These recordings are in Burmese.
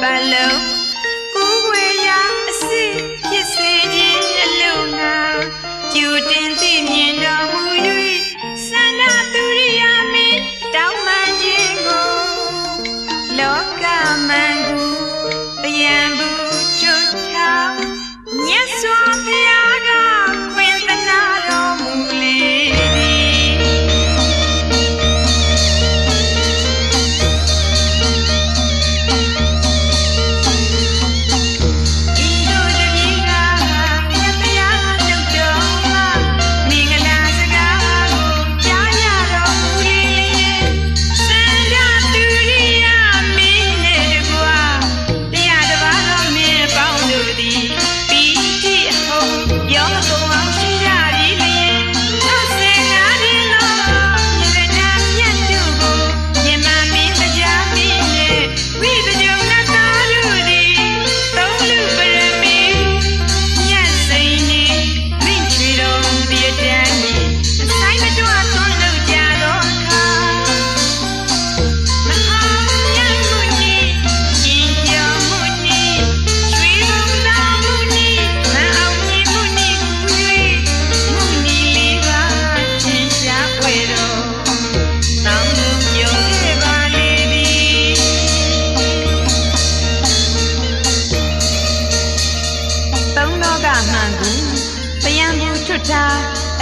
ပတ်လုံးကိုယ်ွယ်ရာအစစ်ဖြစ်စေခြင်းအလုံးငါကျူတင်သိမြင်တော်မူ၍စန္ဒသူရိယာမင်းတောင်းမှန်ခြင်းကိုလောကမန်ကူတယံဘူးချွတ်ချောင်းမြတ်စွာဘုရားကခွင်သနာတော်မူလေ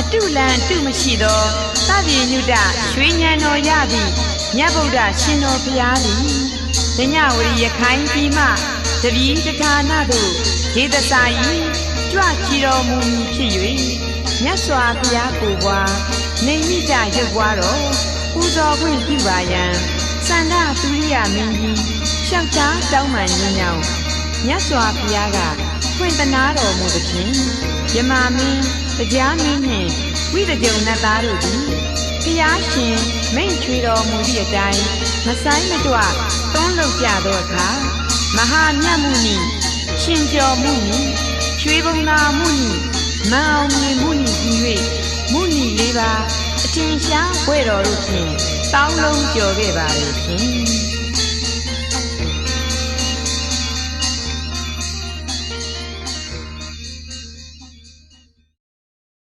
အတုလံတုမရှိသောသဗ္ဗညုတရွှေဉဏ်တော်ရသည့်မြတ်ဗုဒ္ဓရှင်တော်ဘုရားသည်ဒညဝရီရခိုင်ပြည်မှတပည့်တဌာနသို့ဒေသစာ၏ကြွချီတော်မူမည်ဖြစ်၍မြတ်စွာဘုရားကိုယ်ပွားနေမိတရုပ်ပွားတော်ပူဇော်ခွင့်ပြုပါရန်စန္ဒသူရိယာမင်းကြီးလျှောက်ကြားတောင်းပန်ခြင်းကြောင့်မြတ်စွာဘုရားကခွင့်သနာတော်မူသဖြင့်ယမမင်းတရားမင်းနှင့်ဝိတကြုံနတ်သားတို့သည်ဘုရားရှင်မိန့်ချွေတော်မူသည့်အတိုင်းမဆိုင်မတွသွန်းလုပ်ကြသောအခါမဟာမြတ်မှုနိရှင်ကျော်မှုနိရွှေဘုံသာမှုနိမန်အောင်မြင်မှုနိပြီး၍မှုနိလေးပါအထင်ရှားဘွဲ့တော်တို့ဖြင့်တောင်းလုံးကြော်ခဲ့ပါလေဖြင့်